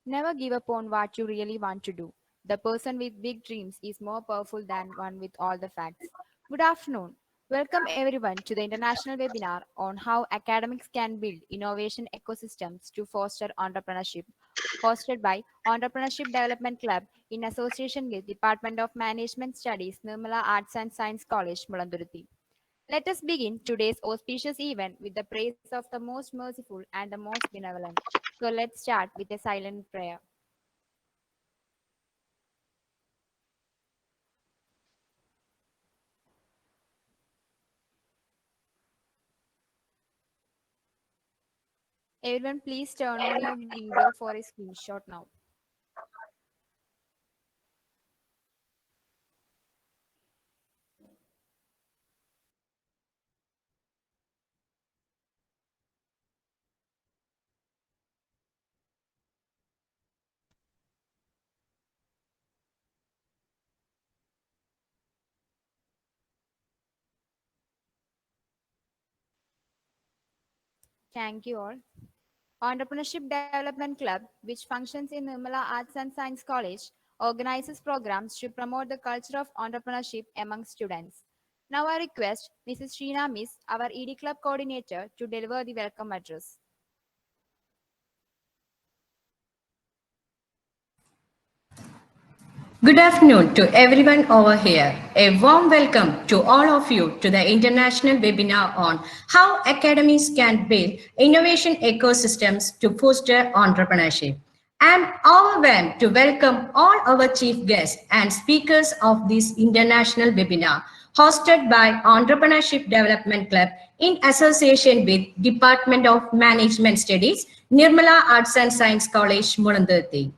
Never give up on what you really want to do. The person with big dreams is more powerful than one with all the facts. Good afternoon. Welcome everyone to the international webinar on how academics can build innovation ecosystems to foster entrepreneurship, hosted by Entrepreneurship Development Club in association with Department of Management Studies, Nirmala Arts and Science College, Mulanduruthi. Let us begin today's auspicious event with the praise of the most merciful and the most benevolent. So let's start with a silent prayer. Everyone, please turn on your video for a screenshot now. Thank you all. Entrepreneurship Development Club, which functions in Nirmala Arts and Science College, organizes programs to promote the culture of entrepreneurship among students. Now I request Mrs. Sheena Miss, our ED Club coordinator, to deliver the welcome address. Good afternoon to everyone over here. A warm welcome to all of you to the international webinar on how academies can build innovation ecosystems to foster entrepreneurship. I'm overwhelmed to welcome all our chief guests and speakers of this international webinar hosted by Entrepreneurship Development Club in association with Department of Management Studies, Nirmala Arts and Science College, Mulanduruthi.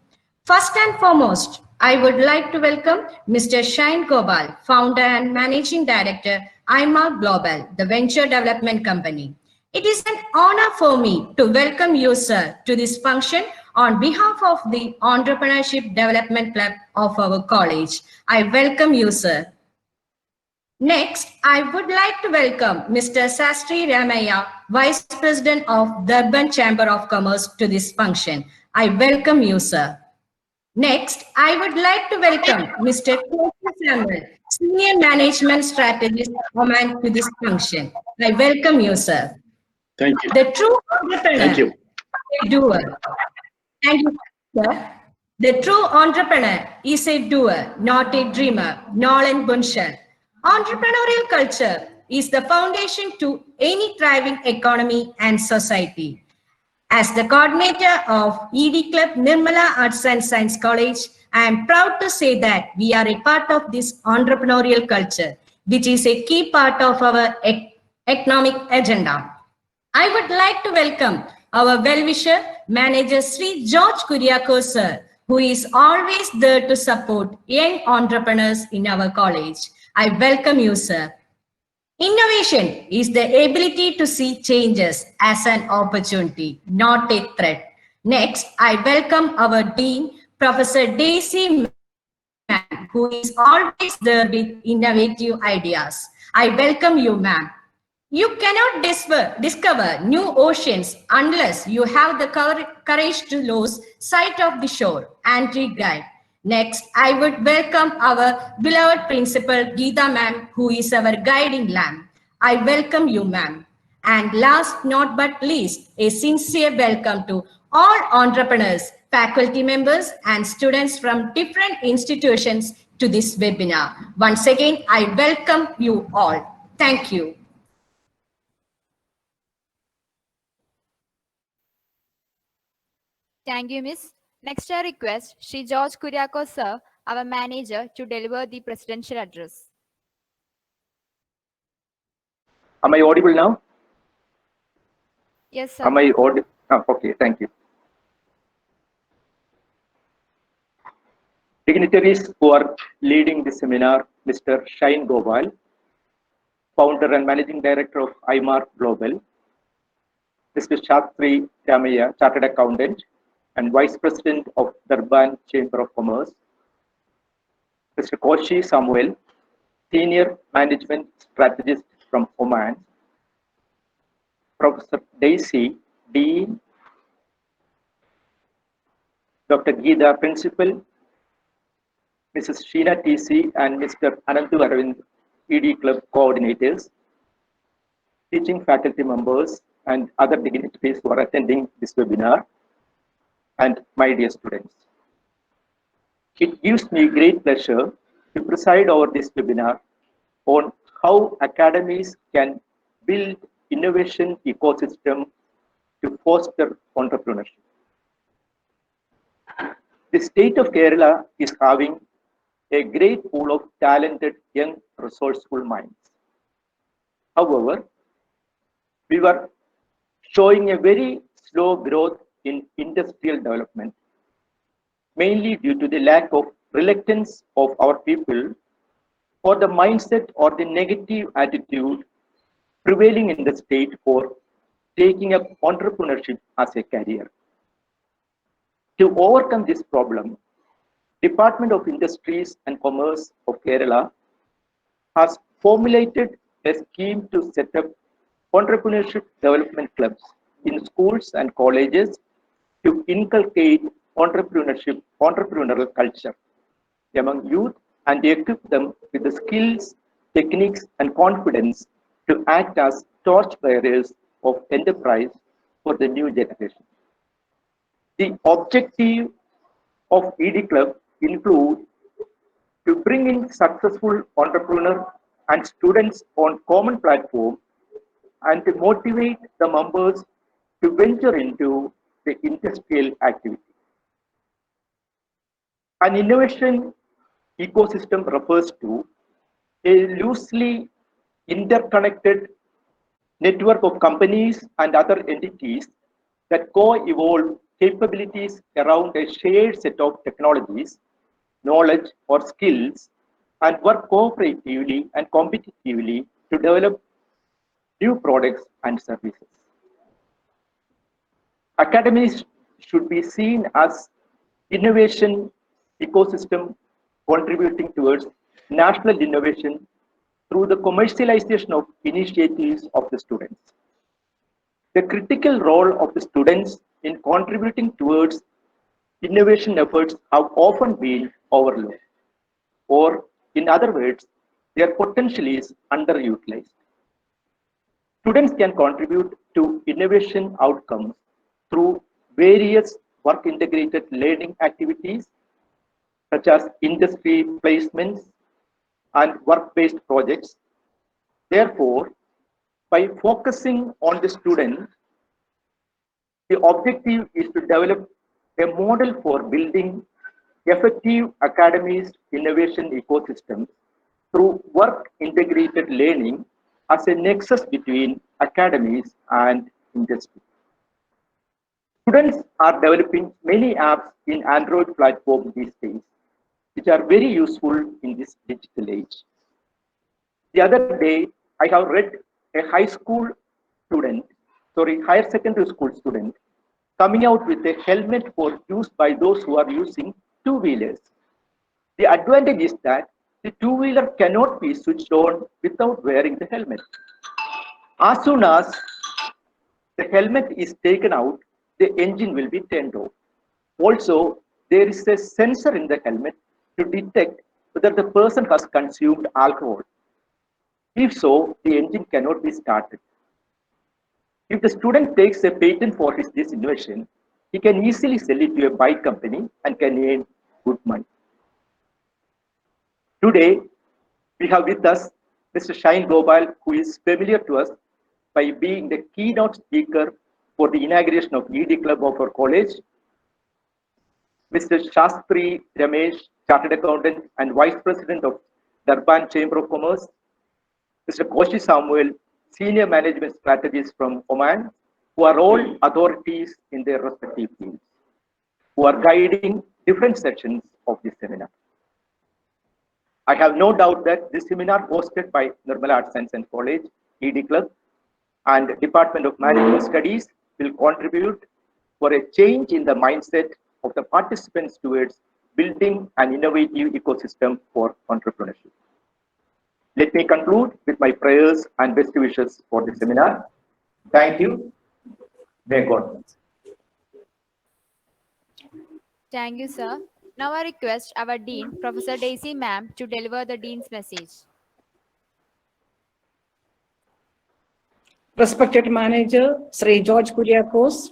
First and foremost, I would like to welcome Mr. Shine Gopal, founder and managing director, IMAR Global, the venture development company. It is an honor for me to welcome you, sir, to this function on behalf of the Entrepreneurship Development Club of our college. I welcome you, sir. Next, I would like to welcome Mr. Sastri Ramaya, Vice President of Durban Chamber of Commerce, to this function. I welcome you, sir. Next, I would like to welcome Mr. Kofi Samuel, Senior Management Strategist, Oman, to this function. I welcome you, sir. Thank you. The true entrepreneur, Thank you. a doer. Thank you, sir. The true entrepreneur is a doer, not a dreamer. Nolan Bunshall. Entrepreneurial culture is the foundation to any thriving economy and society. As the coordinator of ED Club Nirmala Arts and Science College, I am proud to say that we are a part of this entrepreneurial culture, which is a key part of our economic agenda. I would like to welcome our well-wisher, Manager Sri George Kuriakos, sir, who is always there to support young entrepreneurs in our college. I welcome you, sir. Innovation is the ability to see changes as an opportunity, not a threat. Next, I welcome our Dean, Professor Daisy Mann, who is always there with innovative ideas. I welcome you, ma'am. You cannot discover new oceans unless you have the courage to lose sight of the shore. Andrew Guide. Next, I would welcome our beloved principal, Geeta ma'am, who is our guiding lamp. I welcome you, ma'am. And last not but least, a sincere welcome to all entrepreneurs, faculty members, and students from different institutions to this webinar. Once again, I welcome you all. Thank you. Thank you, Miss. Next, I request Sri George Kuriakos, sir, our manager, to deliver the presidential address. Am I audible now? Yes, sir. Am I audible? Oh, okay, thank you. Dignitaries who are leading this seminar, Mr. Shine Gopal, founder and managing director of IMAR Global, Mr. Shastri Ramaya, chartered accountant and vice president of Durban Chamber of Commerce, Mr. Koshi Samuel, senior management strategist from Oman, Professor Daisy, Dean Dr. Geeta, Principal, Mrs. Sheena TC, and Mr. Anantu Aravind, ED Club Coordinators, teaching faculty members, and other dignitaries who are attending this webinar, and my dear students. It gives me great pleasure to preside over this webinar on how academies can build innovation ecosystem to foster entrepreneurship. The state of Kerala is having a great pool of talented young resourceful minds. However, we were showing a very slow growth in industrial development, mainly due to the lack of reluctance of our people or the mindset or the negative attitude prevailing in the state for taking up entrepreneurship as a career. To overcome this problem, Department of Industries and Commerce of Kerala has formulated a scheme to set up entrepreneurship development clubs in schools and colleges to inculcate entrepreneurial culture among youth and equip them with the skills, techniques, and confidence to act as torchbearers of enterprise for the new generation. The objective of ED Club include to bring in successful entrepreneurs and students on common platform and to motivate the members to venture into the industrial activity. An innovation ecosystem refers to a loosely interconnected network of companies and other entities that co-evolve capabilities around a shared set of technologies, knowledge, or skills, and work cooperatively and competitively to develop new products and services. Academies should be seen as innovation ecosystem contributing towards national innovation through the commercialization of initiatives of the students. The critical role of the students in contributing towards innovation efforts have often been overlooked, or in other words, their potential is underutilized. Students can contribute to innovation outcomes through various work integrated learning activities such as industry placements and work-based projects. Therefore, by focusing on the student, the objective is to develop a model for building effective academies innovation ecosystems through work integrated learning as a nexus between academies and industry. Students are developing many apps in Android platform these days, which are very useful in this digital age. The other day, I have read a higher secondary school student coming out with a helmet for use by those who are using two-wheelers. The advantage is that the two-wheeler cannot be switched on without wearing the helmet. As soon as the helmet is taken out, the engine will be turned off. Also, there is a sensor in the helmet to detect whether the person has consumed alcohol. If so, the engine cannot be started. If the student takes a patent for this innovation, he can easily sell it to a bike company and can earn good money. Today, we have with us Mr. Shine Gopal, who is familiar to us by being the keynote speaker for the inauguration of ED Club of our college. Mr. Shastri Ramesh, Chartered Accountant and Vice President of Durban Chamber of Commerce. Mr. Koshi Samuel, Senior Management Strategist from Oman, who are all authorities in their respective fields, who are guiding different sections of this seminar. I have no doubt that this seminar hosted by Nirmala Arts Science and College, ED Club, and Department of Management Studies will contribute for a change in the mindset of the participants towards building an innovative ecosystem for entrepreneurship. Let me conclude with my prayers and best wishes for the seminar. Thank you. May God bless. Thank you, sir. Now I request our Dean, Professor Daisy Ma'am, to deliver the Dean's message. Respected Manager Sri George Kuriakos,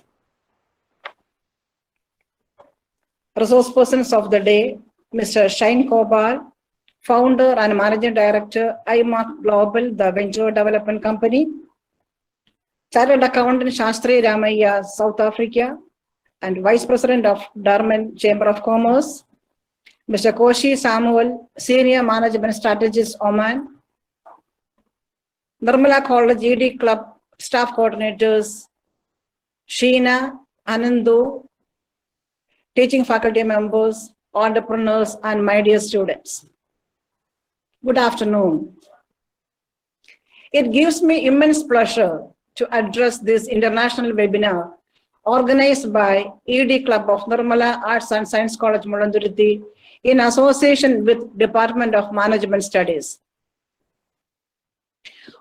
Resource Persons of the Day, Mr. Shine Kobal, Founder and Managing Director, IMARC Global, the Venture Development Company, Chartered Accountant Shastri Ramaya, South Africa, and Vice President of Durban Chamber of Commerce, Mr. Koshi Samuel, Senior Management Strategist, Oman, Nirmala College ED Club Staff Coordinators, Sheena, Anandu, teaching faculty members, entrepreneurs, and my dear students. Good afternoon. It gives me immense pleasure to address this international webinar organized by ED Club of Nirmala Arts and Science College, Mulanduruthi, in association with Department of Management Studies.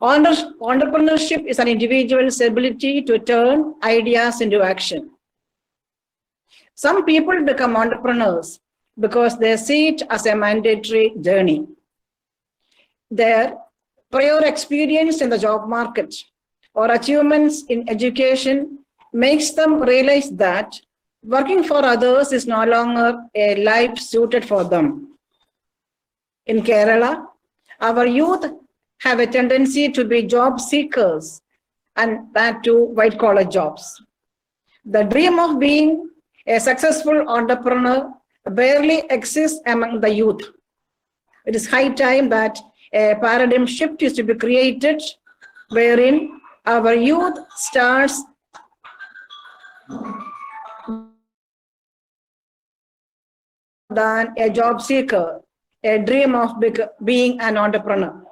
Entrepreneurship is an individual's ability to turn ideas into action. Some people become entrepreneurs because they see it as a mandatory journey. Their prior experience in the job market or achievements in education makes them realize that working for others is no longer a life suited for them. In Kerala, our youth have a tendency to be job seekers, and that too white-collar jobs. The dream of being a successful entrepreneur barely exists among the youth. It is high time that a paradigm shift is to be created wherein our youth starts than a job seeker, a dream of being an entrepreneur.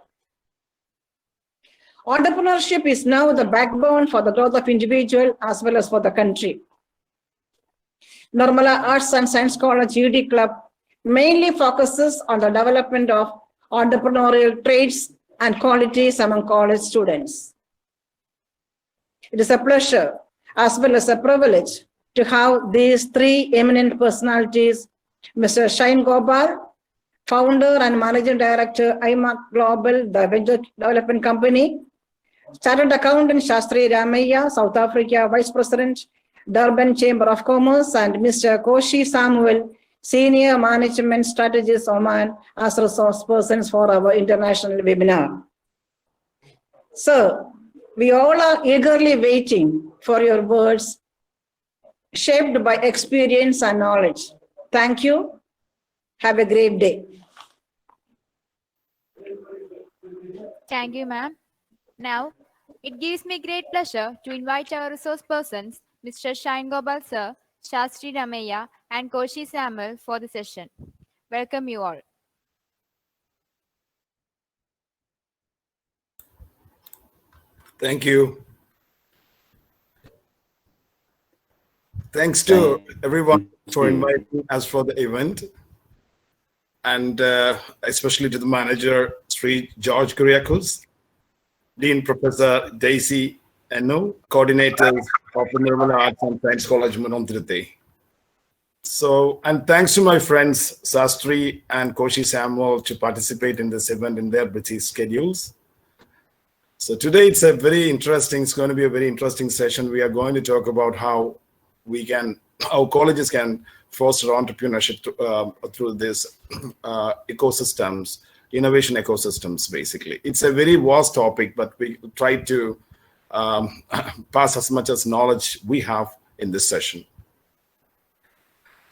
Entrepreneurship is now the backbone for the growth of individual as well as for the country. Nirmala Arts and Science College ED Club mainly focuses on the development of entrepreneurial traits and qualities among college students. It is a pleasure as well as a privilege to have these three eminent personalities, Mr. Shine Gopal, Founder and Managing Director, IMARC Global, the Venture Development Company, Chartered Accountant Shastri Ramaya, South Africa, Vice President, Durban Chamber of Commerce, and Mr. Koshi Samuel, Senior Management Strategist, Oman, as resource persons for our international webinar. Sir, we all are eagerly waiting for your words, shaped by experience and knowledge. Thank you. Have a great day. Thank you, ma'am. Now, it gives me great pleasure to invite our resource persons, Mr. Shine Gopal Sir, Shastri Ramaya, and Koshi Samuel for the session. Welcome you all. Thank you. Thanks to everyone for inviting us for the event, and especially to the manager, Sri George Kuriakos, Dean Professor Daisy Enu, coordinators of the Nirmala Arts and Science College, Mulanduruthi. So, and thanks to my friends Sastri and Koshi Samuel to participate in this event in their busy schedules. So today it's going to be a very interesting session. We are going to talk about how colleges can foster entrepreneurship through this ecosystems, innovation ecosystems, basically. It's a very vast topic, but we try to pass as much as knowledge we have in this session.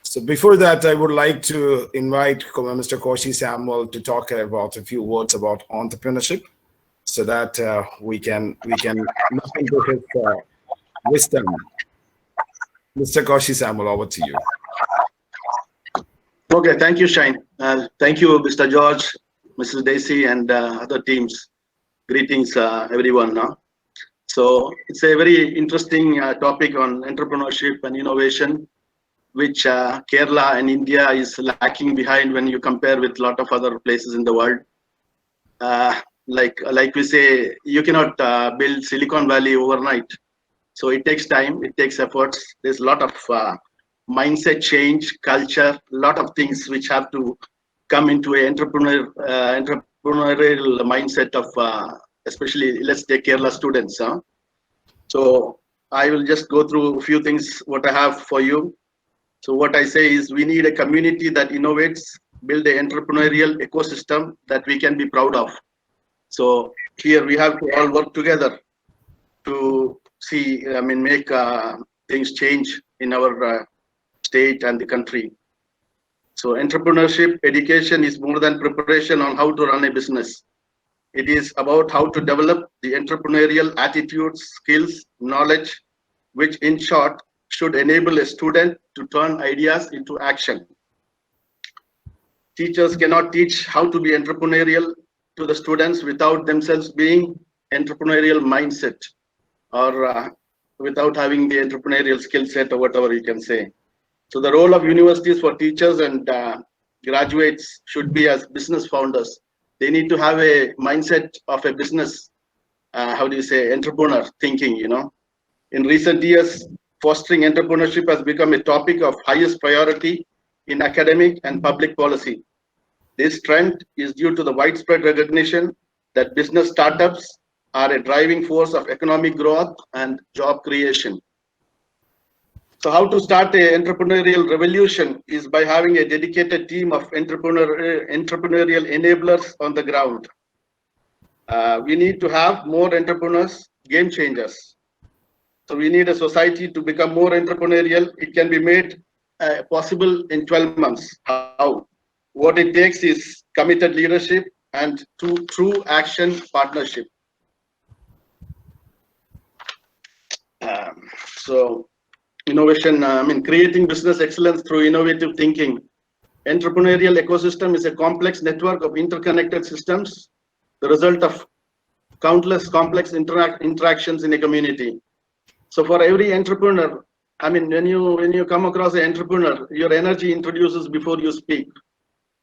So before that, I would like to invite Mr. Koshi Samuel to talk about a few words about entrepreneurship, so that we can look into his wisdom. Mr. Koshi Samuel, over to you. Okay, thank you, Shine. Thank you, Mr. George, Mrs. Daisy, and other teams. Greetings, everyone. So it's a very interesting topic on entrepreneurship and innovation, which Kerala and India is lacking behind when you compare with a lot of other places in the world. Like we say, you cannot build Silicon Valley overnight. So it takes time, it takes efforts. There's a lot of mindset change, culture, a lot of things which have to come into an entrepreneurial mindset of, especially let's take Kerala students. So I will just go through a few things what I have for you. So what I say is we need a community that innovates, build an entrepreneurial ecosystem that we can be proud of. So here we have to all work together to see, make things change in our state and the country. So entrepreneurship education is more than preparation on how to run a business. It is about how to develop the entrepreneurial attitudes, skills, knowledge, which in short should enable a student to turn ideas into action. Teachers cannot teach how to be entrepreneurial to the students without themselves being entrepreneurial mindset, or without having the entrepreneurial skill set, or whatever you can say. So the role of universities for teachers and graduates should be as business founders. They need to have a mindset of a business, entrepreneur thinking, In recent years, fostering entrepreneurship has become a topic of highest priority in academic and public policy. This trend is due to the widespread recognition that business startups are a driving force of economic growth and job creation. So how to start an entrepreneurial revolution is by having a dedicated team of entrepreneurial enablers on the ground. We need to have more entrepreneurs, game changers. So we need a society to become more entrepreneurial. It can be made possible in 12 months. How? What it takes is committed leadership and true action partnership. So innovation, creating business excellence through innovative thinking. Entrepreneurial ecosystem is a complex network of interconnected systems, the result of countless complex interactions in a community. So for every entrepreneur, when you come across an entrepreneur, your energy introduces before you speak.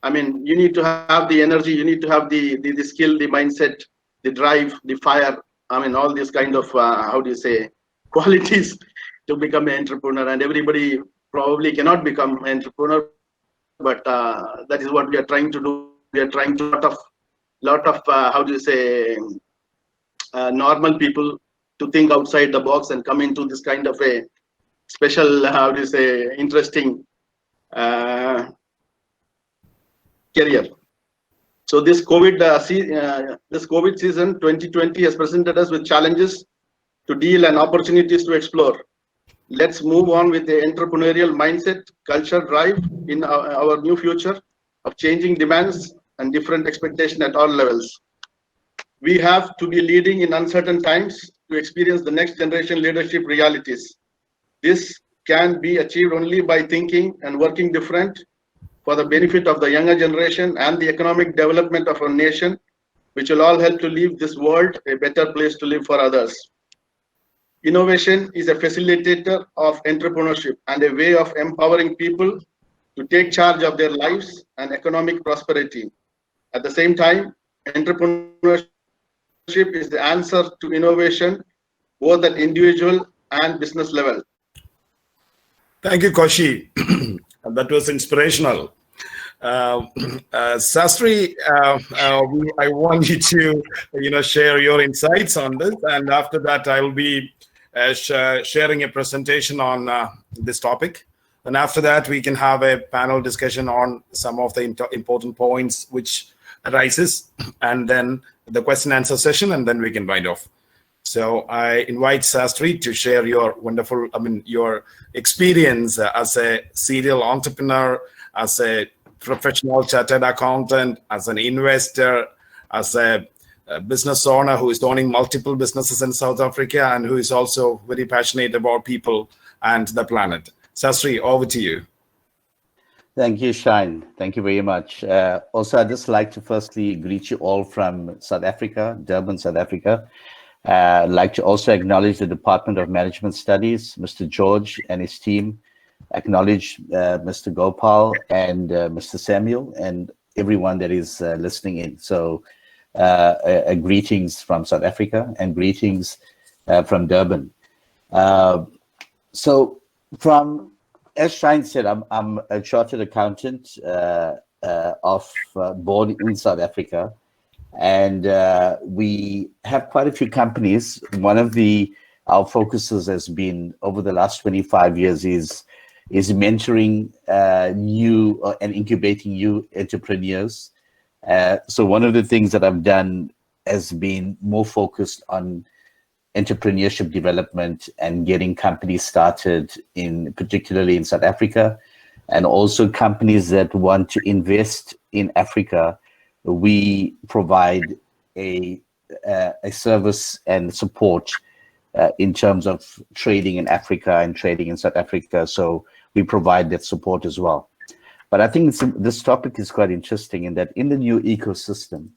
You need to have the energy, you need to have the skill, the mindset, the drive, the fire. All these kind of qualities to become an entrepreneur. And everybody probably cannot become an entrepreneur, but that is what we are trying to do. We are trying to lot of normal people to think outside the box and come into this kind of a special, interesting career. So this COVID season 2020 has presented us with challenges to deal and opportunities to explore. Let's move on with the entrepreneurial mindset, culture drive in our new future of changing demands and different expectations at all levels. We have to be leading in uncertain times to experience the next generation leadership realities. This can be achieved only by thinking and working different for the benefit of the younger generation and the economic development of our nation, which will all help to leave this world a better place to live for others. Innovation is a facilitator of entrepreneurship and a way of empowering people to take charge of their lives and economic prosperity. At the same time, entrepreneurship is the answer to innovation, both at individual and business level. Thank you, Koshi. That was inspirational. Sastri, I want you to, share your insights on this, and after that, I will be sharing a presentation on this topic. And after that, we can have a panel discussion on some of the important points which arises, and then the question answer session, and then we can wind off. So I invite Sastri to share your wonderful, your experience as a serial entrepreneur, as a professional chartered accountant, as an investor, as a business owner who is owning multiple businesses in South Africa and who is also very passionate about people and the planet. Sastri, over to you. Thank you, Shine. Thank you very much. Also, I'd just like to firstly greet you all from South Africa, Durban, South Africa. I'd like to also acknowledge the Department of Management Studies, Mr. George and his team, acknowledge Mr. Gopal and Mr. Samuel and everyone that is listening in. So greetings from South Africa and greetings from Durban. So from as Shine said, I'm a chartered accountant born in South Africa, and we have quite a few companies. One of our focuses has been over the last 25 years is mentoring new and incubating new entrepreneurs. So one of the things that I've done has been more focused on entrepreneurship development and getting companies started particularly in South Africa, and also companies that want to invest in Africa. We provide a service and support in terms of trading in Africa and trading in South Africa. So we provide that support as well. But I think this topic is quite interesting in that in the new ecosystem,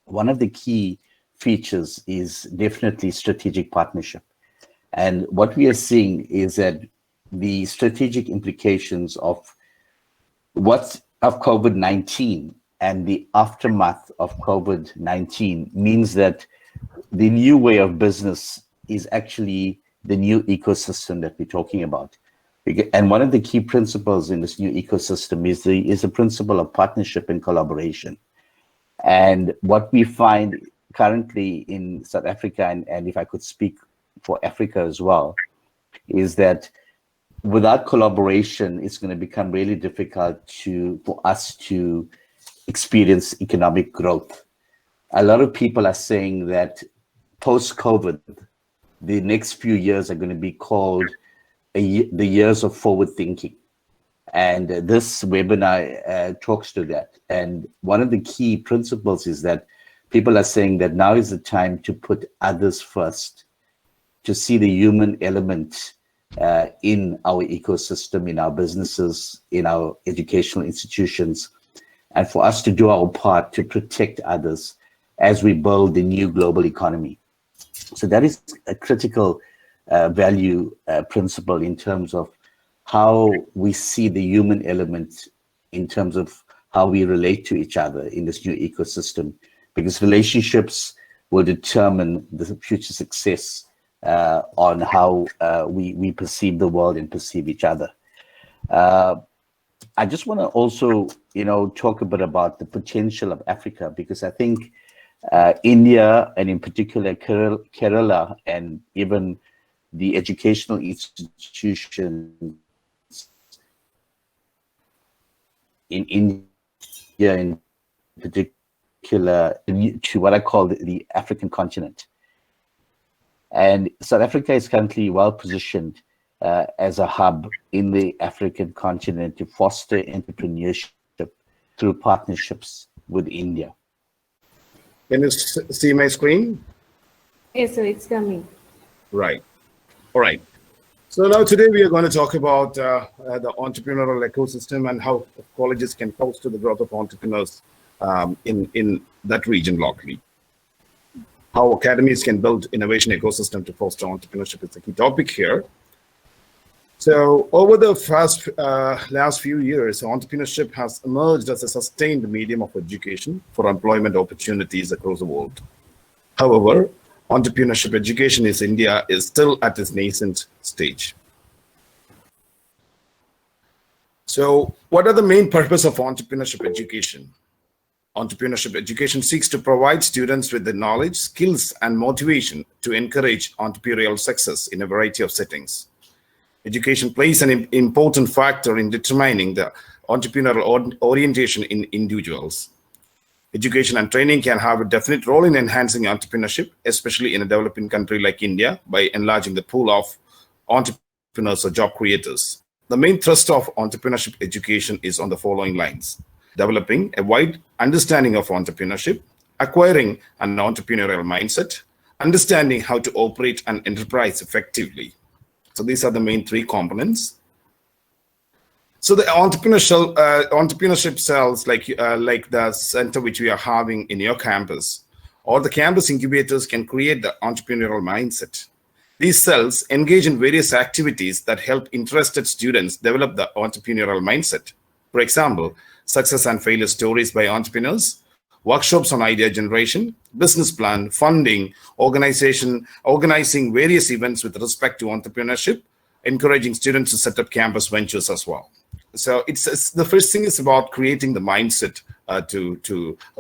one of the key features is definitely strategic partnership. And what we are seeing is that the strategic implications of COVID-19 and the aftermath of COVID-19 means that the new way of business is actually the new ecosystem that we're talking about. And one of the key principles in this new ecosystem is the principle of partnership and collaboration. And what we find currently in South Africa, and if I could speak for Africa as well, is that without collaboration, it's going to become really difficult for us to experience economic growth. A lot of people are saying that post-COVID, the next few years are going to be called the years of forward thinking. And this webinar talks to that. And one of the key principles is that people are saying that now is the time to put others first, to see the human element in our ecosystem, in our businesses, in our educational institutions, and for us to do our part to protect others as we build the new global economy. So that is a critical value principle in terms of how we see the human element in terms of how we relate to each other in this new ecosystem, because relationships will determine the future success on how we perceive the world and perceive each other. I just want to also, talk a bit about the potential of Africa, because I think India, and in particular Kerala, and even the educational institutions in India in particular, to what I call the African continent. And South Africa is currently well positioned as a hub in the African continent to foster entrepreneurship through partnerships with India. Can you see my screen? Yes, sir, it's coming. Right. All right. So now today we are going to talk about the entrepreneurial ecosystem and how colleges can foster the growth of entrepreneurs in that region locally. How academies can build innovation ecosystem to foster entrepreneurship is the key topic here. So over the last few years, entrepreneurship has emerged as a sustained medium of education for employment opportunities across the world. However, entrepreneurship education in India is still at its nascent stage. So what are the main purpose of entrepreneurship education? Entrepreneurship education seeks to provide students with the knowledge, skills, and motivation to encourage entrepreneurial success in a variety of settings. Education plays an important factor in determining the entrepreneurial orientation in individuals. Education and training can have a definite role in enhancing entrepreneurship, especially in a developing country like India, by enlarging the pool of entrepreneurs or job creators. The main thrust of entrepreneurship education is on the following lines: developing a wide understanding of entrepreneurship, acquiring an entrepreneurial mindset, understanding how to operate an enterprise effectively. So these are the main three components. So the entrepreneurship cells, like the center which we are having in your campus, or the campus incubators, can create the entrepreneurial mindset. These cells engage in various activities that help interested students develop the entrepreneurial mindset. For example, success and failure stories by entrepreneurs, workshops on idea generation, business plan, funding, organizing various events with respect to entrepreneurship, encouraging students to set up campus ventures as well. So it's the first thing is about creating the mindset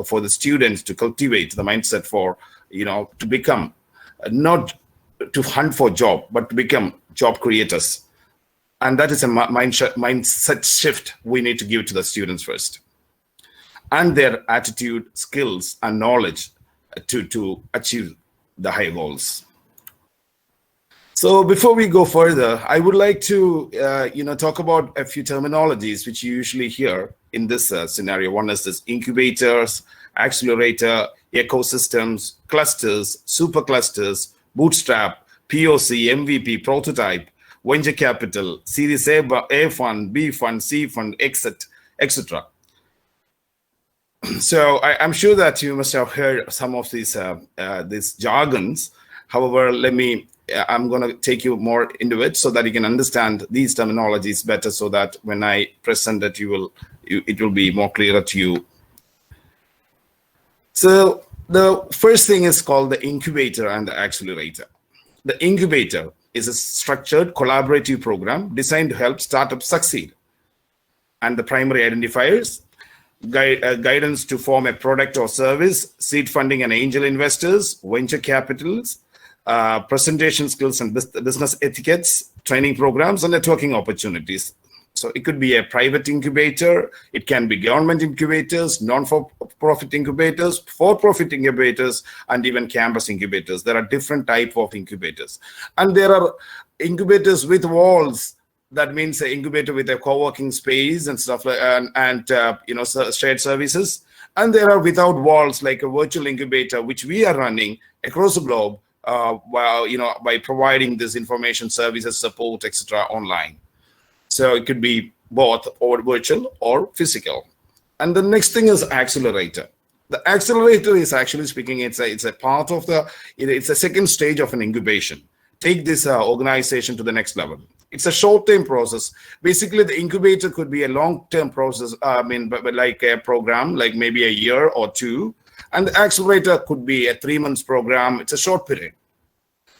for the students to cultivate the mindset for, to become not to hunt for job, but to become job creators. And that is a mindset shift we need to give to the students first, and their attitude, skills, and knowledge to achieve the high goals. So before we go further, I would like to talk about a few terminologies which you usually hear in this scenario. One is this: incubators, accelerator, ecosystems, clusters, superclusters, bootstrap, POC, MVP, prototype, venture capital, Series A fund, B fund, C fund, exit, etc. So I'm sure that you must have heard some of these jargons. However, I'm going to take you more into it so that you can understand these terminologies better, so that when I present it, it will be more clearer to you. So the first thing is called the incubator and the accelerator. The incubator is a structured collaborative program designed to help startups succeed. And the primary identifiers: guidance to form a product or service, seed funding and angel investors, venture capitals, presentation skills and business etiquettes, training programs, and networking opportunities. So it could be a private incubator, it can be government incubators, non-for-profit incubators, for-profit incubators, and even campus incubators. There are different types of incubators. And there are incubators with walls. That means an incubator with a co-working space and stuff like, and shared services. And there are without walls, like a virtual incubator, which we are running across the globe, by providing this information services, support, etc. online. So it could be both or virtual or physical. And the next thing is accelerator. The accelerator is actually speaking, it's a part of it's a second stage of an incubation. Take this organization to the next level. It's a short-term process. Basically, the incubator could be a long-term process, but like a program, like maybe a year or two. And the accelerator could be a 3 months program. It's a short period.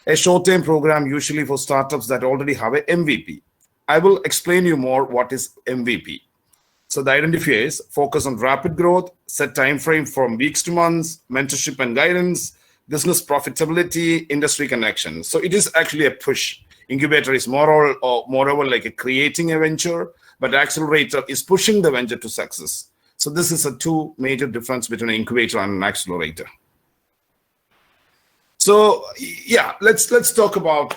A short-term program usually for startups that already have an MVP. I will explain you more what is MVP. So the identifiers focus on rapid growth, set time frame from weeks to months, mentorship and guidance, business profitability, industry connections. So it is actually a push. Incubator is moreover like a creating a venture, but accelerator is pushing the venture to success. So this is a two major difference between an incubator and an accelerator. So yeah, let's talk about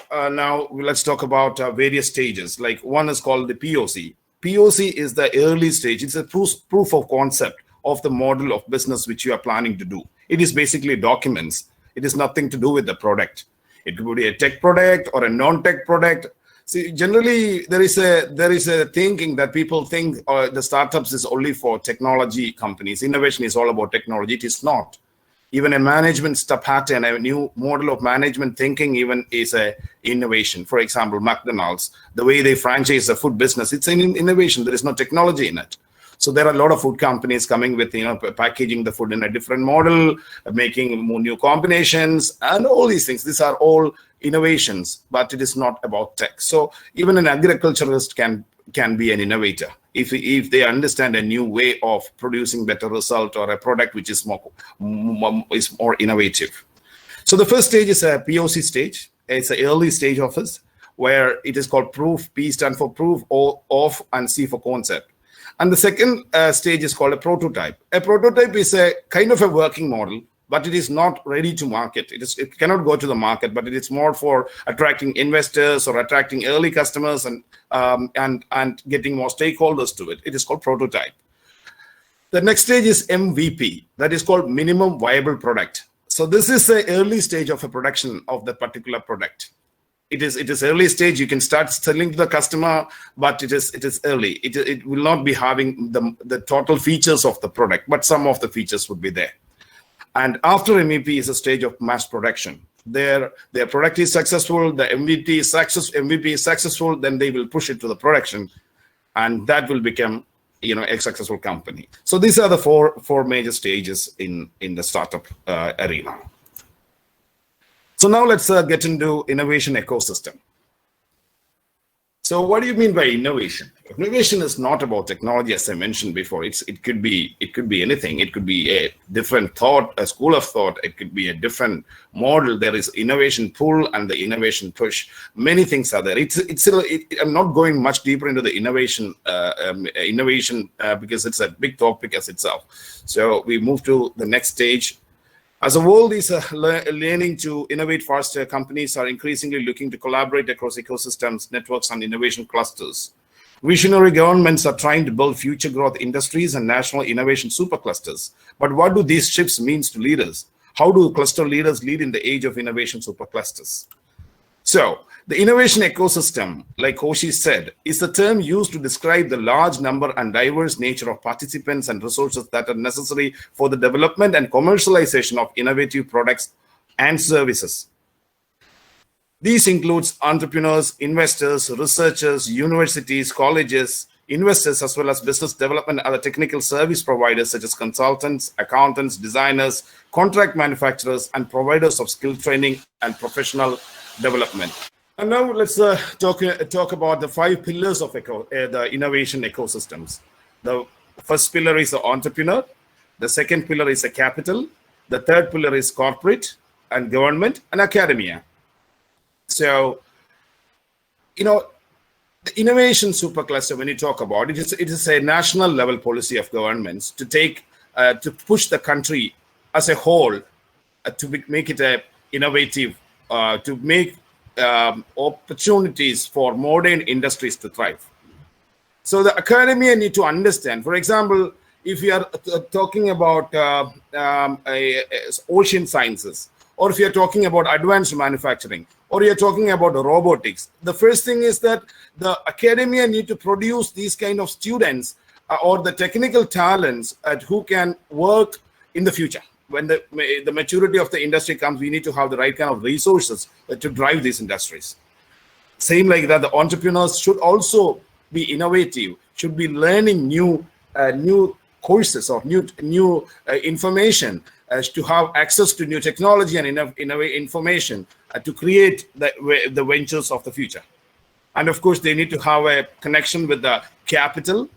various stages. Like one is called the POC. POC is the early stage. It's a proof of concept of the model of business which you are planning to do. It is basically documents. It is nothing to do with the product. It could be a tech product or a non-tech product. See, generally there is a thinking that people think the startups is only for technology companies. Innovation is all about technology. It is not. Even a management pattern, a new model of management thinking even is a innovation. For example, McDonald's, the way they franchise the food business, it's an innovation. There is no technology in it. So there are a lot of food companies coming with, packaging the food in a different model, making more new combinations, and all these things. These are all innovations, but it is not about tech. So even an agriculturalist can be an innovator if they understand a new way of producing better result or a product which is more innovative. So the first stage is a POC stage. It's an early stage of this, where it is called proof. P stands for proof, of, and C for concept. And the second stage is called a prototype. A prototype is a kind of a working model, but it is not ready to market. It cannot go to the market, but it is more for attracting investors or attracting early customers and getting more stakeholders to it. It is called prototype. The next stage is MVP. That is called minimum viable product. So this is the early stage of a production of the particular product. It is early stage. You can start selling to the customer, but it is early. It will not be having the total features of the product, but some of the features would be there. And after MVP is a stage of mass production. Their product is successful, the MVP is successful, then they will push it to the production, and that will become a successful company. So these are the four major stages in the startup arena. So now let's get into innovation ecosystem. So what do you mean by innovation? Innovation is not about technology, as I mentioned before. It could be anything. It could be a different thought, a school of thought. It could be a different model. There is innovation pull and the innovation push. Many things are there. I'm not going much deeper into the innovation because it's a big topic as itself. So we move to the next stage. As the world is learning to innovate faster, companies are increasingly looking to collaborate across ecosystems, networks, and innovation clusters. Visionary governments are trying to build future growth industries and national innovation superclusters. But what do these shifts mean to leaders? How do cluster leaders lead in the age of innovation superclusters? So, the innovation ecosystem, like Koshi said, is a term used to describe the large number and diverse nature of participants and resources that are necessary for the development and commercialization of innovative products and services. These includes entrepreneurs, investors, researchers, universities, colleges, investors, as well as business development and other technical service providers such as consultants, accountants, designers, contract manufacturers, and providers of skill training and professional development. And now let's talk about the 5 pillars of the innovation ecosystems. The first pillar is the entrepreneur. The second pillar is the capital. The third pillar is corporate and government and academia. So, the innovation supercluster, when you talk about it, it is a national level policy of governments to to push the country as a whole to make it a innovative, to make opportunities for modern industries to thrive. So the academia need to understand, for example, if you are talking about ocean sciences, or if you're talking about advanced manufacturing, or you're talking about robotics, the first thing is that the academia need to produce these kind of students or the technical talents who can work in the future. When the maturity of the industry comes, we need to have the right kind of resources to drive these industries. Same like that, the entrepreneurs should also be innovative, should be learning new courses or new information to have access to new technology and enough information to create the ventures of the future. And of course, they need to have a connection with the capital,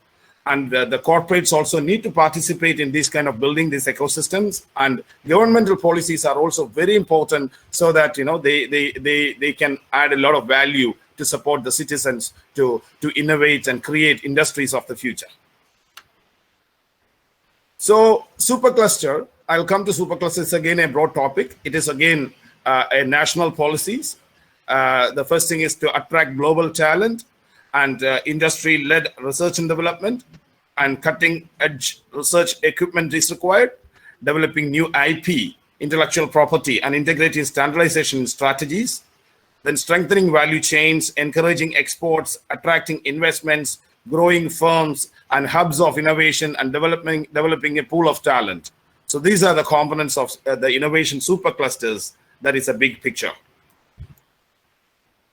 and the corporates also need to participate in this kind of building these ecosystems. And governmental policies are also very important so that they can add a lot of value to support the citizens to innovate and create industries of the future. So supercluster, I'll come to supercluster. It's again a broad topic. It is again a national policies. The first thing is to attract global talent and industry-led research and development, and cutting-edge research equipment is required, developing new IP, intellectual property, and integrating standardization strategies, then strengthening value chains, encouraging exports, attracting investments, growing firms and hubs of innovation, and developing a pool of talent. So these are the components of the innovation superclusters. That is a big picture.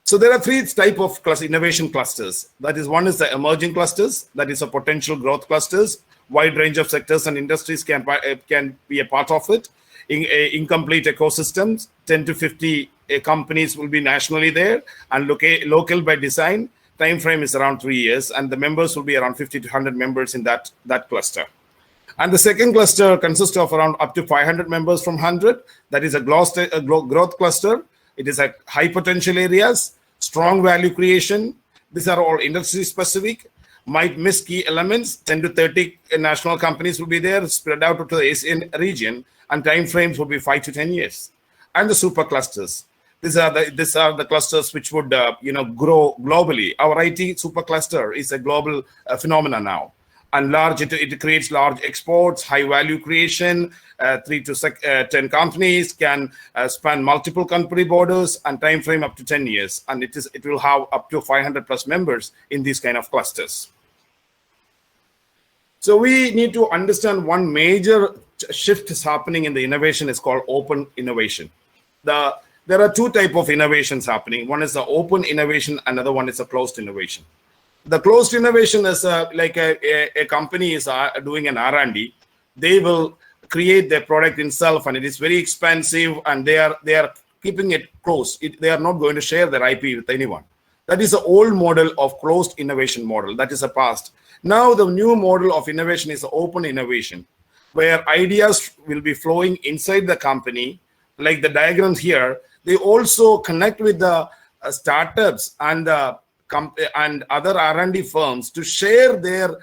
So there are 3 types of innovation clusters. That is, one is the emerging clusters. That is a potential growth clusters. Wide range of sectors and industries can be a part of it. Incomplete ecosystems, 10 to 50 companies will be nationally there and local by design. Time frame is around 3 years, and the members will be around 50 to 100 members in that cluster. And the second cluster consists of around up to 500 members from 100. That is a growth cluster. It is at high potential areas, strong value creation. These are all industry specific, might miss key elements. 10 to 30 national companies will be there, spread out to the Asian region, and time frames will be 5 to 10 years. And the super clusters. These are the clusters which would grow globally. Our IT super cluster is a global phenomenon now. And it creates large exports, high value creation, 3 to 10 companies, can span multiple country borders, and time frame up to 10 years. And it will have up to 500 plus members in these kind of clusters. So we need to understand one major shift is happening in the innovation is called open innovation. There are 2 types of innovations happening. One is the open innovation, another one is a closed innovation. The closed innovation is like a company is doing an R&D. They will create their product itself, and it is very expensive, and they are keeping it close. They are not going to share their IP with anyone. That is the old model of closed innovation model. That is the past. Now the new model of innovation is open innovation, where ideas will be flowing inside the company, like the diagrams here. They also connect with the startups and the and other R&D firms to share their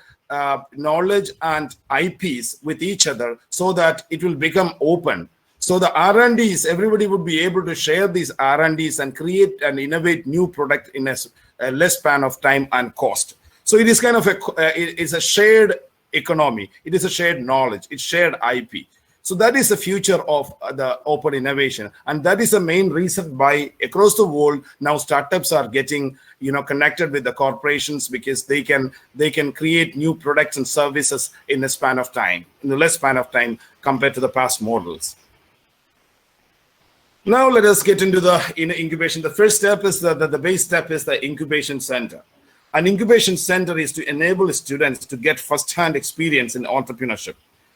knowledge and IPs with each other, so that it will become open. So the R&Ds, everybody would be able to share these R&Ds and create and innovate new product in a less span of time and cost. So it is kind of it's a shared economy. It is a shared knowledge. It's shared IP. So that is the future of the open innovation, and that is the main reason why across the world now startups are getting connected with the corporations, because they can create new products and services in a span of time, in a less span of time compared to the past models. Now let us get into the incubation. The first step is the base step is the incubation center. An incubation center is to enable students to get first-hand experience in entrepreneurship,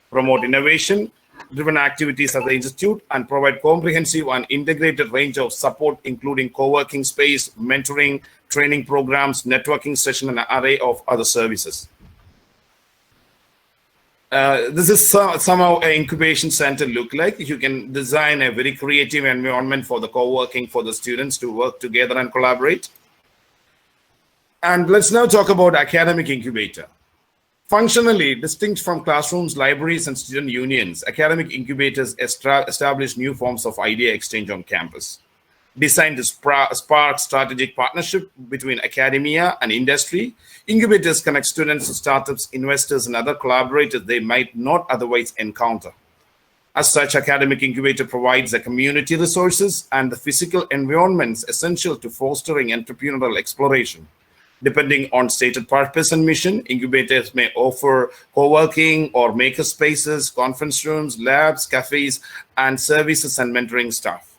promote innovation-driven activities at the institute, and provide comprehensive and integrated range of support, including co-working space, mentoring, training programs, networking session, and an array of other services. This is somehow an incubation center look like. You can design a very creative environment for the co-working, for the students to work together and collaborate. And let's now talk about academic incubator. Functionally distinct from classrooms, libraries, and student unions, academic incubators establish new forms of idea exchange on campus. Designed to spark strategic partnership between academia and industry, incubators connect students to startups, investors, and other collaborators they might not otherwise encounter. As such, academic incubator provides the community resources and the physical environments essential to fostering entrepreneurial exploration. Depending on stated purpose and mission, incubators may offer co-working or maker spaces, conference rooms, labs, cafes, and services and mentoring staff.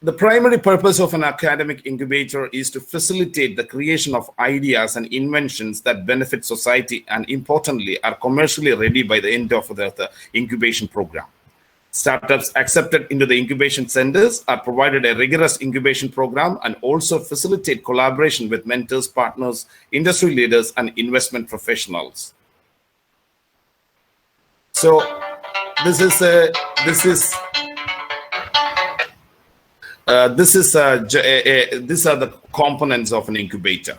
The primary purpose of an academic incubator is to facilitate the creation of ideas and inventions that benefit society and, importantly, are commercially ready by the end of the incubation program. Startups accepted into the incubation centers are provided a rigorous incubation program and also facilitate collaboration with mentors, partners, industry leaders, and investment professionals. So these are the components of an incubator.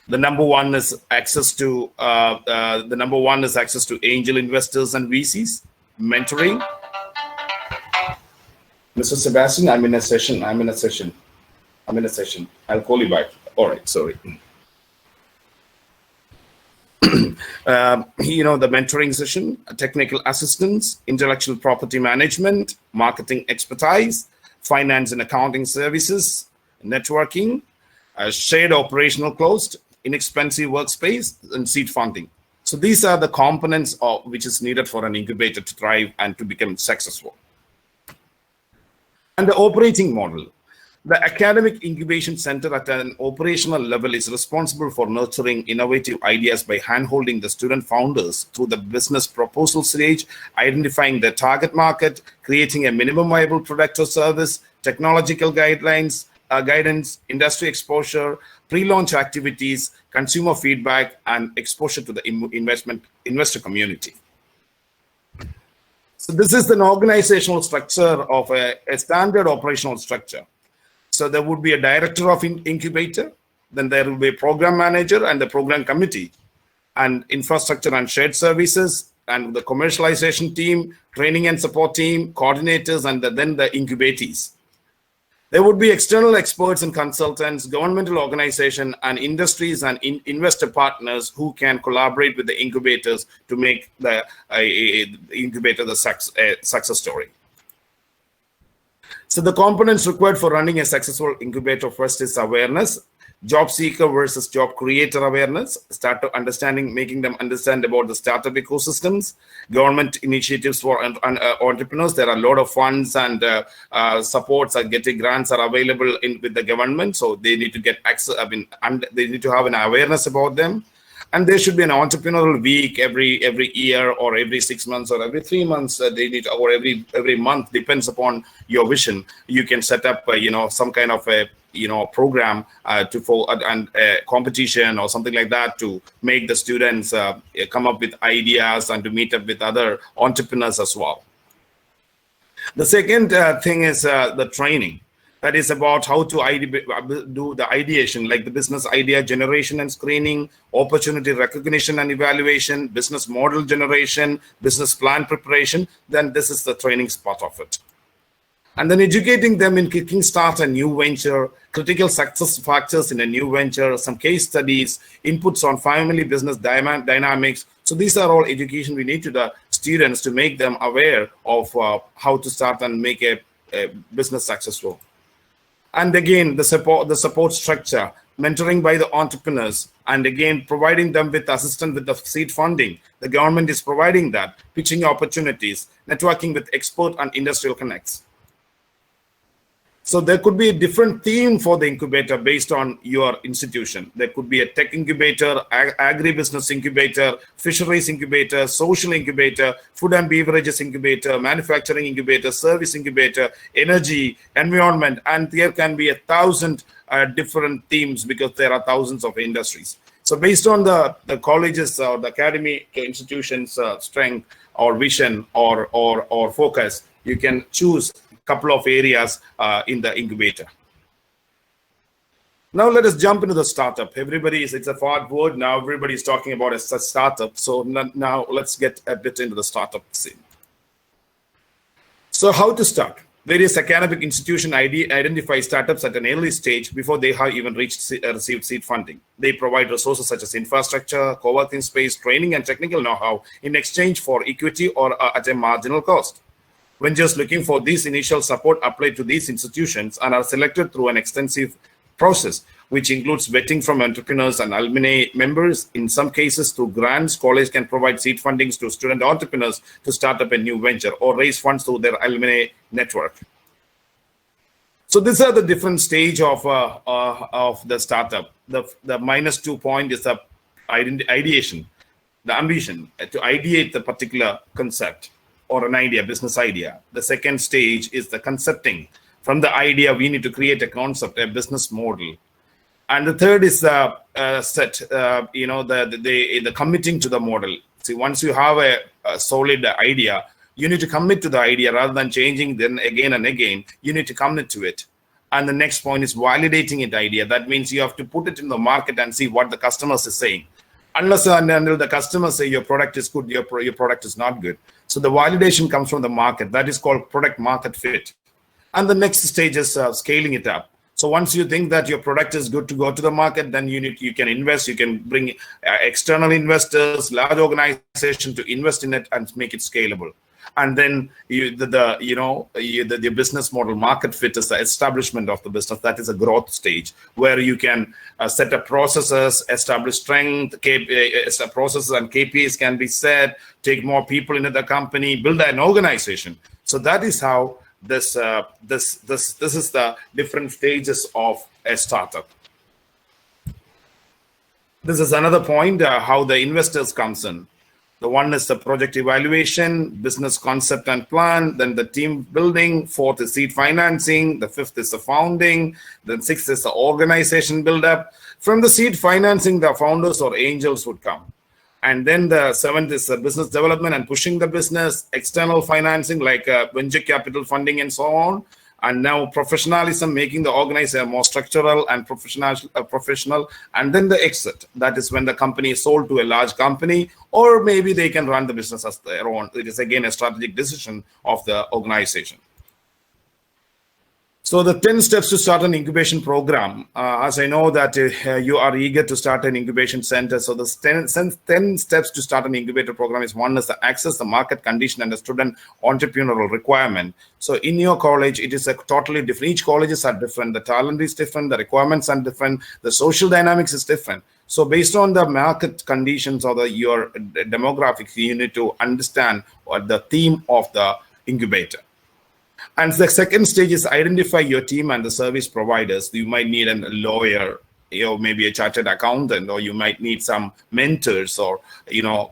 The number one is access to angel investors and VCs, mentoring. Mr. Sebastian, I'm in a session. I'll call you back. All right, sorry. The mentoring session, technical assistance, intellectual property management, marketing expertise, finance and accounting services, networking, shared operational cost, inexpensive workspace, and seed funding. So these are the components which is needed for an incubator to thrive and to become successful. And the operating model. The academic incubation center at an operational level is responsible for nurturing innovative ideas by handholding the student founders through the business proposal stage, identifying the target market, creating a minimum viable product or service, technological guidelines, guidance, industry exposure, pre-launch activities, consumer feedback, and exposure to the investor community. So this is an organizational structure of a standard operational structure. So there would be a director of incubator, then there will be a program manager and the program committee, and infrastructure and shared services, and the commercialization team, training and support team, coordinators, and then the incubatees. There would be external experts and consultants, governmental organization, and industries and investor partners who can collaborate with the incubators to make the incubator the success story. So the components required for running a successful incubator first is awareness, job seeker versus job creator awareness, making them understand about the startup ecosystems, government initiatives for entrepreneurs. There are a lot of funds and supports are getting grants are available with the government. So they need to get access. They need to have an awareness about them. And there should be an entrepreneurial week every year, or every 6 months, or every 3 months. They need, or every month, depends upon your vision. You can set up some kind of a program and competition or something like that, to make the students come up with ideas and to meet up with other entrepreneurs as well. The second thing is the training. That is about how to do the ideation, like the business idea generation and screening, opportunity recognition and evaluation, business model generation, business plan preparation. Then this is the training part of it. And then educating them in kicking start a new venture, critical success factors in a new venture, some case studies, inputs on family business dynamics. So these are all education we need to the students to make them aware of how to start and make a business successful. And again, the support structure, mentoring by the entrepreneurs, and again, providing them with assistance with the seed funding. The government is providing that, pitching opportunities, networking with export and industrial connects. So there could be a different theme for the incubator based on your institution. There could be a tech incubator, agribusiness incubator, fisheries incubator, social incubator, food and beverages incubator, manufacturing incubator, service incubator, energy, environment, and there can be 1,000 different themes, because there are thousands of industries. So based on the colleges or the academy institutions' strength or vision or focus, you can choose couple of areas in the incubator. Now let us jump into the startup. It's a fad word now. Everybody's talking about a startup. So now let's get a bit into the startup scene. So how to start? Various academic institutions identify startups at an early stage before they have even received seed funding. They provide resources such as infrastructure, co-working space, training, and technical know-how in exchange for equity or at a marginal cost. Ventures looking for this initial support apply to these institutions and are selected through an extensive process, which includes vetting from entrepreneurs and alumni members. In some cases, through grants, college can provide seed fundings to student entrepreneurs to start up a new venture or raise funds through their alumni network. So these are the different stage of the startup. The -2 point is the ideation, the ambition to ideate the particular concept or an idea, business idea. The second stage is the concepting. From the idea, we need to create a concept, a business model. And the third is the committing to the model. See, once you have a solid idea, you need to commit to the idea rather than changing then again and again. You need to commit to it. And the next point is validating it idea. That means you have to put it in the market and see what the customers is saying. Unless and until the customers say your product is good, your product is not good. So the validation comes from the market. That is called product market fit. And the next stage is scaling it up. So once you think that your product is good to go to the market, then you can invest. You can bring external investors, large organizations to invest in it and make it scalable. And then the business model market fit is the establishment of the business. That is a growth stage where you can set up processes, establish strength, processes and KPIs can be set, take more people into the company, build an organization. So that is how this is the different stages of a startup. This is another point how the investors comes in. The one is the project evaluation, business concept and plan, then the team building, fourth is seed financing, the fifth is the founding, then sixth is the organization build-up. From the seed financing, the founders or angels would come. And then the seventh is the business development and pushing the business, external financing like venture capital funding and so on. And now professionalism, making the organizer more structural and professional. And then the exit. That is when the company is sold to a large company, or maybe they can run the business as their own. It is again a strategic decision of the organization. So the 10 steps to start an incubation program. As I know that you are eager to start an incubation center. So the 10 steps to start an incubator program is one is the access, the market condition, and the student entrepreneurial requirement. So in your college, it is a totally different. Each colleges are different. The talent is different. The requirements are different. The social dynamics is different. So based on the market conditions or your demographics, you need to understand what the theme of the incubator. And the second stage is identify your team and the service providers. You might need a lawyer, maybe a chartered accountant, or you might need some mentors or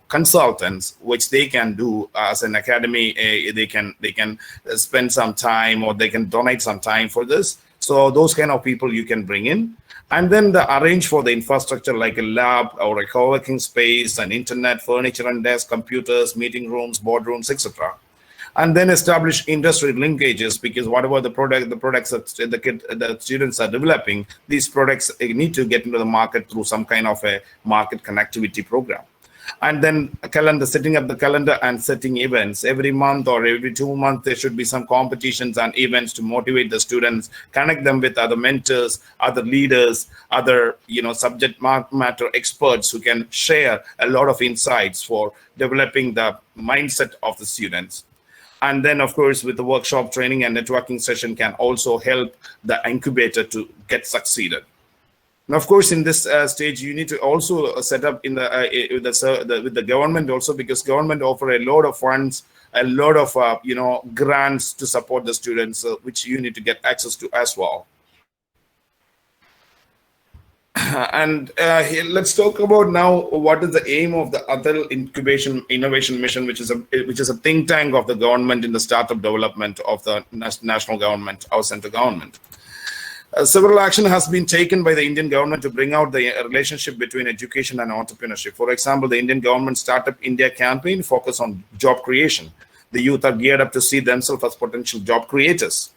consultants, which they can do as an academy. They can spend some time, or they can donate some time for this. So those kind of people you can bring in, and then arrange for the infrastructure like a lab or a co-working space, and internet, furniture and desk, computers, meeting rooms, boardrooms, etc. And then establish industry linkages, because whatever the products that the students are developing, these products need to get into the market through some kind of a market connectivity program. And then setting up the calendar and setting events every month or every 2 months. There should be some competitions and events to motivate the students, connect them with other mentors, other leaders, other subject matter experts who can share a lot of insights for developing the mindset of the students. And then, of course, with the workshop, training, and networking session can also help the incubator to get succeeded. And of course, in this stage, you need to also set up in with the government also, because government offer a lot of funds, a lot of grants to support the students, which you need to get access to as well. And let's talk about now what is the aim of the Atal Incubation Innovation Mission, which is a think tank of the government in the startup development of the national government, our central government. Several action has been taken by the Indian government to bring out the relationship between education and entrepreneurship. For example, the Indian government Startup India campaign focus on job creation. The youth are geared up to see themselves as potential job creators.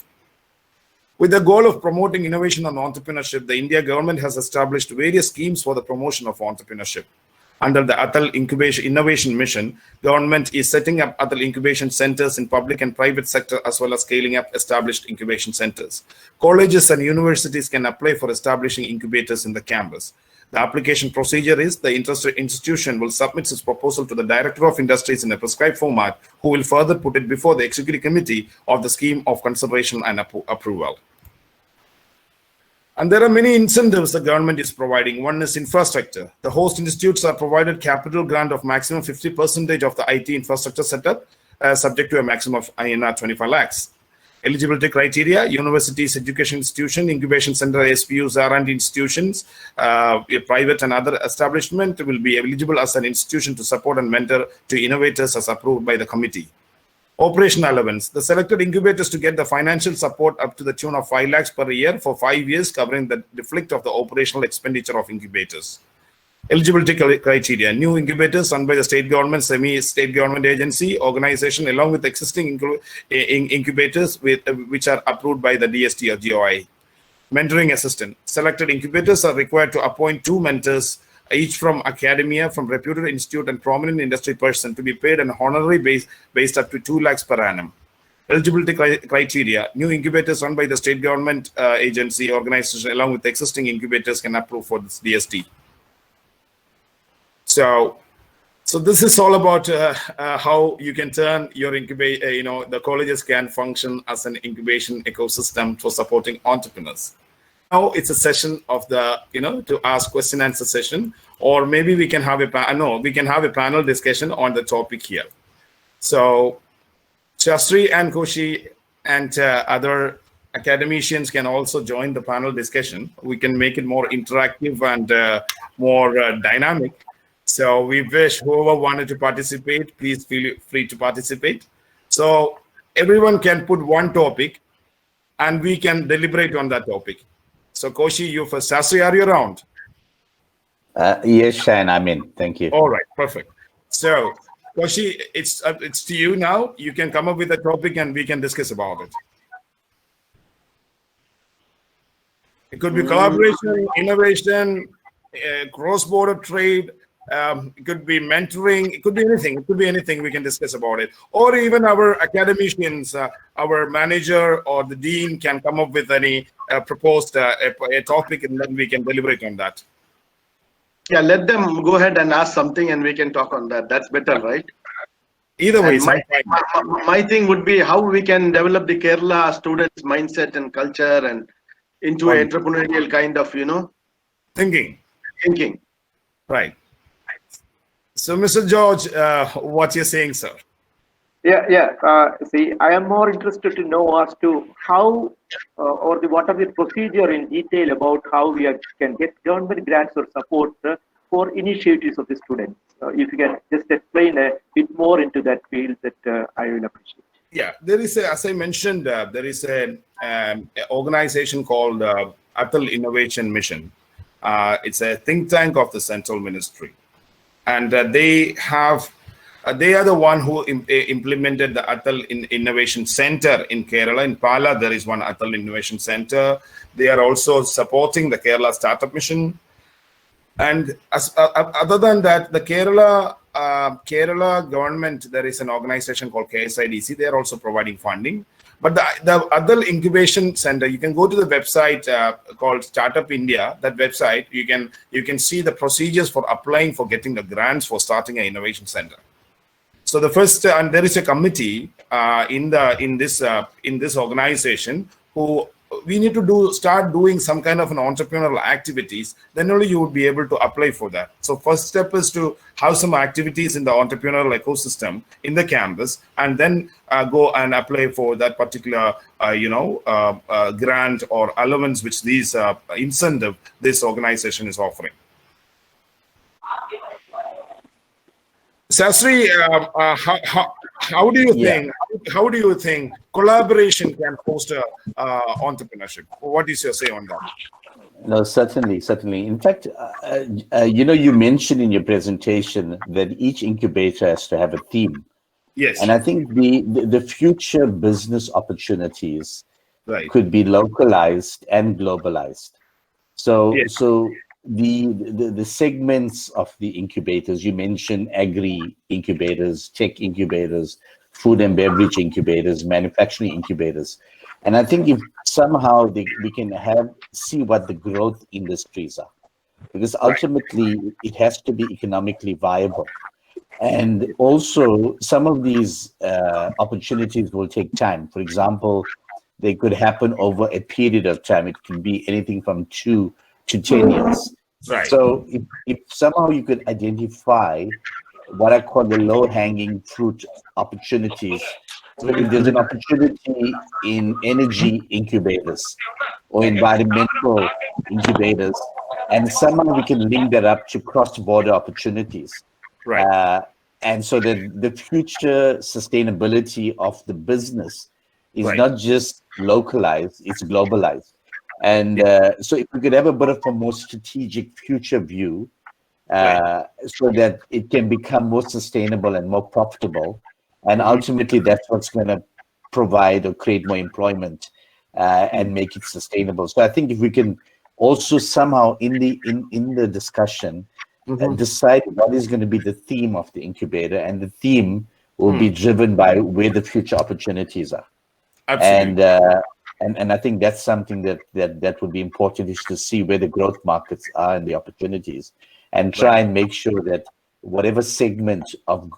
With the goal of promoting innovation and entrepreneurship, the India government has established various schemes for the promotion of entrepreneurship. Under the Atal Incubation Innovation Mission, government is setting up Atal incubation centers in public and private sector, as well as scaling up established incubation centers. Colleges and universities can apply for establishing incubators in the campus. The application procedure is the interested institution will submit its proposal to the Director of Industries in a prescribed format, who will further put it before the executive committee of the scheme of consideration and approval. And there are many incentives the government is providing. One is infrastructure. The host institutes are provided capital grant of maximum 50% of the IT infrastructure setup, subject to a maximum of INR 25 lakhs. Eligibility criteria: universities, education institution, incubation center, SPUs, R&D institutions, private and other establishment will be eligible as an institution to support and mentor to innovators as approved by the committee. Operational allowance: the selected incubators to get the financial support up to the tune of 5 lakhs per year for 5 years, covering the deflect of the operational expenditure of incubators. Eligibility criteria: new incubators run by the state government, semi-state government agency, organization, along with existing incubators which are approved by the DST or GOI. Mentoring assistant: selected incubators are required to appoint 2 mentors, each from academia, from reputed institute and prominent industry person, to be paid an honorary based up to 2 lakhs per annum. Eligibility criteria: new incubators run by the state government agency, organization, along with existing incubators can approve for this DST. So this is all about how you can turn your the colleges can function as an incubation ecosystem for supporting entrepreneurs. Now it's a session of the, to ask question answer session, or maybe we can have a panel discussion on the topic here. So Shastri and Koshi and other academicians can also join the panel discussion. We can make it more interactive and more dynamic. So we wish whoever wanted to participate, please feel free to participate. So everyone can put one topic and we can deliberate on that topic. So Koshi, you first. Shastri, are you around? Yes, Shane, I'm in. Thank you. All right, perfect. So Koshi, it's to you now. You can come up with a topic and we can discuss about it. It could be collaboration, innovation, cross-border trade. It could be mentoring. It could be anything. It could be anything. We can discuss about it. Or even our academicians, our manager or the dean can come up with any proposed a topic, and then we can deliberate on that. Yeah, let them go ahead and ask something and we can talk on that. That's better, right? Either way, my thing would be how we can develop the Kerala students' mindset and culture and into an entrepreneurial kind of, thinking. Right. So, Mr. George, what you're saying, sir? See, I am more interested to know as to how or what are the procedure in detail about how we can get government grants or support for initiatives of the students. If you can just explain a bit more into that field, that I will appreciate. Yeah, there is, as I mentioned, there is a organization called Atal Innovation Mission. It's a think tank of the Central Ministry, and they are the one who implemented the Atal Innovation Center in Kerala. In Pala, there is one Atal Innovation Center. They are also supporting the Kerala Startup Mission. And other than that, the Kerala government, there is an organization called KSIDC. They are also providing funding. But the other incubation center, you can go to the website called Startup India. That website, you can see the procedures for applying for getting the grants for starting an innovation center. So the first, and there is a committee in this organization who we need to start doing some kind of an entrepreneurial activities. Then only you would be able to apply for that. So first step is to have some activities in the entrepreneurial ecosystem in the campus, and then go and apply for that particular grant or allowance which these incentive this organization is offering. Sastri, how do you think? How do you think collaboration can foster entrepreneurship? What is your say on that? No, certainly. In fact, you mentioned in your presentation that each incubator has to have a theme. Yes. And I think the future business opportunities could be localized and globalized. So the segments of the incubators, you mentioned agri incubators, tech incubators, food and beverage incubators, manufacturing incubators. And I think if somehow we can see what the growth industries are, because ultimately it has to be economically viable. And also some of these opportunities will take time. For example, they could happen over a period of time. It can be anything from 2 to 10 years. Right. So if somehow you could identify what I call the low-hanging fruit opportunities. So if there's an opportunity in energy incubators or environmental incubators, and somehow we can link that up to cross-border opportunities. Right. And so that the future sustainability of the business is not just localized, it's globalized. And so if we could have a bit of a more strategic future view, so that it can become more sustainable and more profitable, and ultimately that's what's going to provide or create more employment and make it sustainable. So I think if we can also somehow in the discussion decide what is going to be the theme of the incubator, and the theme will be driven by where the future opportunities are. Absolutely. And I think that's something that would be important, is to see where the growth markets are and the opportunities, and try and make sure that whatever segment of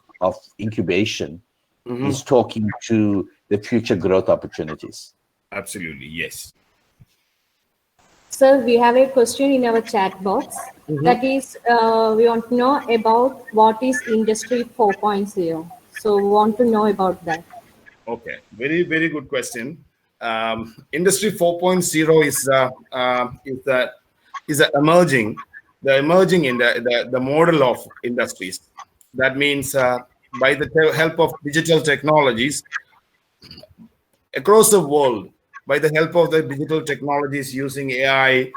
incubation is talking to the future growth opportunities. Absolutely, yes. Sir, we have a question in our chat box. That is, we want to know about what is Industry 4.0. So we want to know about that. Okay, very, very good question. Industry 4.0 is emerging in the model of industries. That means by the help of digital technologies across the world, by the help of the digital technologies using AI,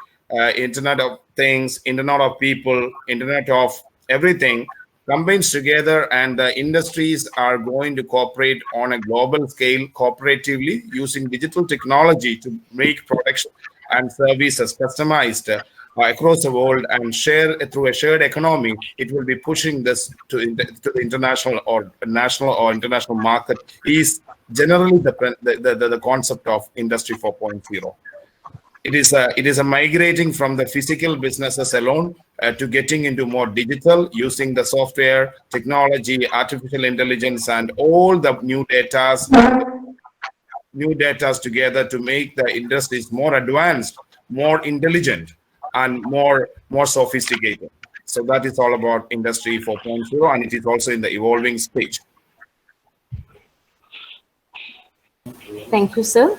Internet of Things, Internet of People, Internet of Everything, combines together, and the industries are going to cooperate on a global scale cooperatively using digital technology to make products and services customized across the world and share through a shared economy. It will be pushing this to the international or national or international market is generally the concept of Industry 4.0. It is a migrating from the physical businesses alone to getting into more digital, using the software, technology, artificial intelligence, and all the new data together to make the industries more advanced, more intelligent, and more sophisticated. So that is all about Industry 4.0, and it is also in the evolving stage. Thank you, sir.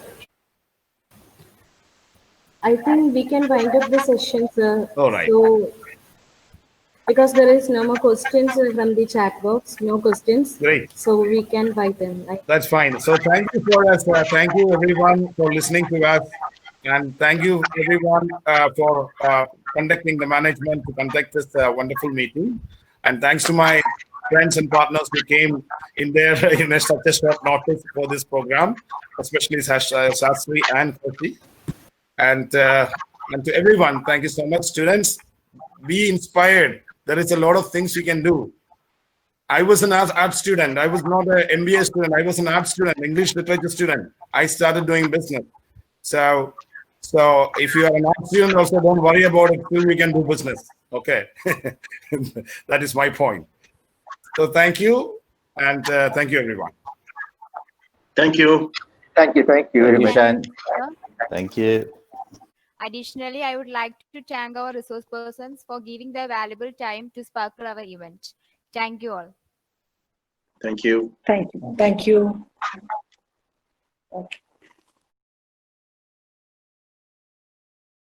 I think we can wind up the session, sir. All right. So, because there is no more questions from the chat box, no questions. Great. So we can write them, right? That's fine. So thank you for us. Thank you everyone for listening to us, and thank you everyone for conducting the management to conduct this wonderful meeting. And thanks to my friends and partners who came in there in such a short notice for this program, especially Shastri and Kochi. And to everyone, thank you so much, students. Be inspired. There is a lot of things you can do. I was an art student. I was not an MBA student. I was an art student, English literature student. I started doing business. So if you are an art student, also don't worry about it till you can do business. Okay, that is my point. So thank you, and thank you everyone. Thank you. Thank you very Thank you, much. Shine. Thank you. Additionally, I would like to thank our resource persons for giving their valuable time to sparkle our event. Thank you all. Thank you. Thank you. Thank you. Okay.